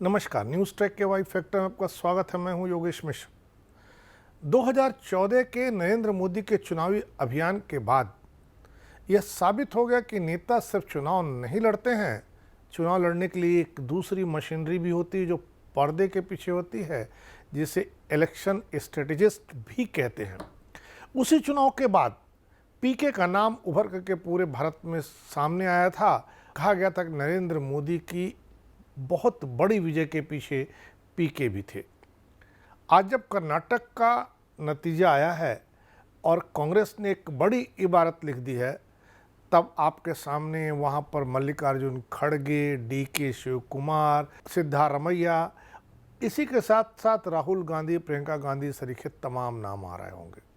नमस्कार, news track के Y factor में आपका स्वागत है। मैं हूं योगेश मिश्र। 2014 के नरेंद्र मोदी के चुनावी अभियान के बाद यह साबित हो गया कि नेता सिर्फ चुनाव नहीं लड़ते हैं, चुनाव लड़ने के लिए एक दूसरी मशीनरी भी होती है जो पर्दे के पीछे होती है, जिसे इलेक्शन स्ट्रेटेजिस्ट भी कहते हैं। उसी चुनाव के बाद पीके का नाम उभर करके पूरे भारत में सामने आया था। कहा गया था कि नरेंद्र मोदी की बहुत बड़ी विजय के पीछे पीके भी थे। आज जब कर्नाटक का नतीजा आया है और कांग्रेस ने एक बड़ी इबारत लिख दी है, तब आपके सामने वहाँ पर मल्लिकार्जुन खड़गे, डीके शिव कुमार, सिद्धारमैया, इसी के साथ साथ राहुल गांधी, प्रियंका गांधी सरीखे तमाम नाम आ रहे होंगे।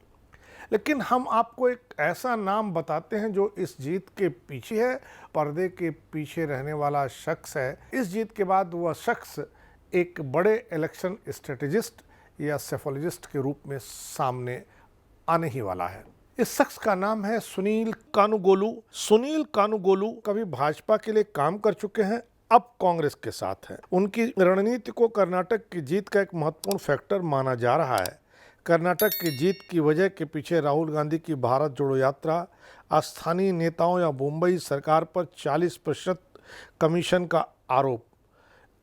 लेकिन हम आपको एक ऐसा नाम बताते हैं जो इस जीत के पीछे है, पर्दे के पीछे रहने वाला शख्स है। इस जीत के बाद वह शख्स एक बड़े इलेक्शन स्ट्रेटेजिस्ट या सेफोलॉजिस्ट के रूप में सामने आने ही वाला है। इस शख्स का नाम है सुनील कानुगोलू। सुनील कानुगोलू कभी भाजपा के लिए काम कर चुके हैं, अब कांग्रेस के साथ हैं। उनकी रणनीति को कर्नाटक की जीत का एक महत्वपूर्ण फैक्टर माना जा रहा है। कर्नाटक की जीत की वजह के पीछे राहुल गांधी की भारत जोड़ो यात्रा, स्थानीय नेताओं या मुंबई सरकार पर 40% कमीशन का आरोप,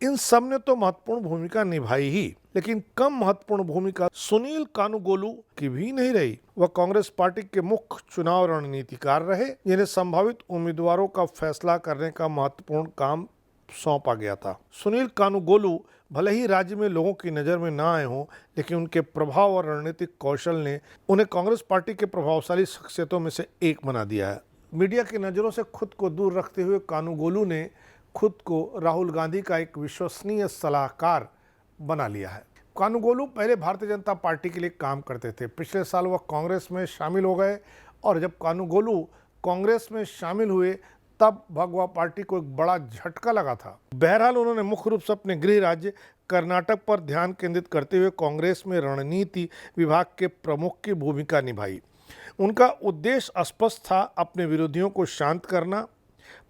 इन सब ने तो महत्वपूर्ण भूमिका निभाई ही, लेकिन कम महत्वपूर्ण भूमिका सुनील कानुगोलू की भी नहीं रही। वह कांग्रेस पार्टी के मुख्य चुनाव रणनीतिकार रहे, जिन्हें संभावित उम्मीदवारों का फैसला करने का महत्वपूर्ण काम सौंपा गया था। सुनील कानुगोलू भले ही राज्य में लोगों की नज़र में ना आए हों, लेकिन उनके प्रभाव और रणनीतिक कौशल ने उन्हें कांग्रेस पार्टी के प्रभावशाली शख्सियतों में से एक बना दिया है। मीडिया की नज़रों से खुद को दूर रखते हुए कानुगोलू ने खुद को राहुल गांधी का एक विश्वसनीय सलाहकार बना लिया है। कानुगोलू पहले भारतीय जनता पार्टी के लिए काम करते थे। पिछले साल वह कांग्रेस में शामिल हो गए और जब कानुगोलू कांग्रेस में शामिल हुए तब भगवा पार्टी को एक बड़ा झटका लगा था। बहरहाल उन्होंने मुख्य रूप से अपने गृह राज्य कर्नाटक पर ध्यान केंद्रित करते हुए कांग्रेस में रणनीति विभाग के प्रमुख की भूमिका निभाई। उनका उद्देश्य स्पष्ट था, अपने विरोधियों को शांत करना,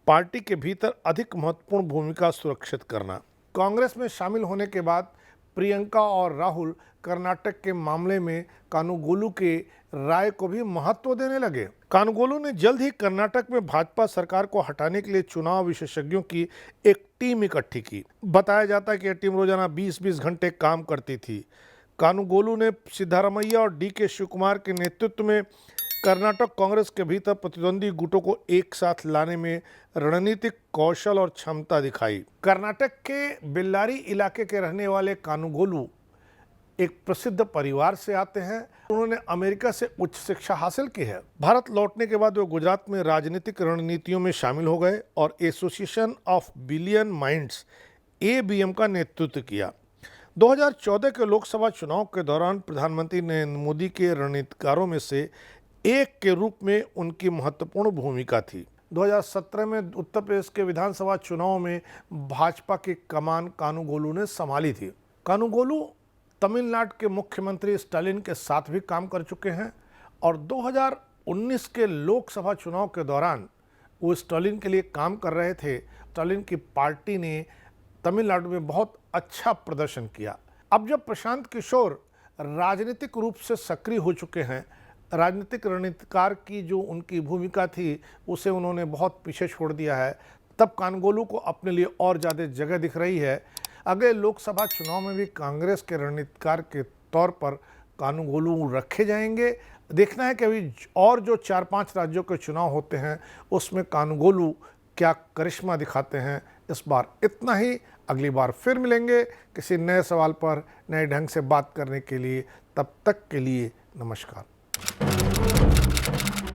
पार्टी के भीतर अधिक महत्वपूर्ण भूमिका सुरक्षित करना। कांग्रेस में शामिल होने के बाद प्रियंका और राहुल कर्नाटक के मामले में कानुगोलू के राय को भी महत्व देने लगे। कानुगोलू ने जल्द ही कर्नाटक में भाजपा सरकार को हटाने के लिए चुनाव विशेषज्ञों की एक टीम इकट्ठी की। बताया जाता है कि यह टीम रोजाना 20-20 घंटे काम करती थी। कानुगोलू ने सिद्धारमैया और डीके शिव कुमार के नेतृत्व में कर्नाटक कांग्रेस के भीतर प्रतिद्वंदी गुटों को एक साथ लाने में रणनीतिक कौशल और क्षमता दिखाई। कर्नाटक के बेल्लारी इलाके के रहने वाले कानुगोलू एक प्रसिद्ध परिवार से आते हैं। उन्होंने अमेरिका से उच्च शिक्षा हासिल की है। भारत लौटने के बाद वे गुजरात में राजनीतिक रणनीतियों में शामिल हो गए और association of billion minds ABM का नेतृत्व किया। 2014 के लोकसभा चुनाव के दौरान प्रधानमंत्री नरेंद्र मोदी के रणनीतिकारों में से एक के रूप में उनकी महत्वपूर्ण भूमिका थी। 2017 में उत्तर प्रदेश के विधानसभा चुनाव में भाजपा की कमान कानुगोलू ने संभाली थी। कानुगोलू तमिलनाडु के मुख्यमंत्री स्टालिन के साथ भी काम कर चुके हैं और 2019 के लोकसभा चुनाव के दौरान वो स्टालिन के लिए काम कर रहे थे। स्टालिन की पार्टी ने तमिलनाडु में बहुत अच्छा प्रदर्शन किया। अब जब प्रशांत किशोर राजनीतिक रूप से सक्रिय हो चुके हैं, राजनीतिक रणनीतिकार की जो उनकी भूमिका थी उसे उन्होंने बहुत पीछे छोड़ दिया है, तब कानुगोलू को अपने लिए और ज़्यादा जगह दिख रही है। अगले लोकसभा चुनाव में भी कांग्रेस के रणनीतिकार के तौर पर कानुगोलू रखे जाएंगे। देखना है कि अभी और जो 4-5 राज्यों के चुनाव होते हैं उसमें कानुगोलू क्या करिश्मा दिखाते हैं। इस बार इतना ही, अगली बार फिर मिलेंगे किसी नए सवाल पर नए ढंग से बात करने के लिए। तब तक के लिए नमस्कार।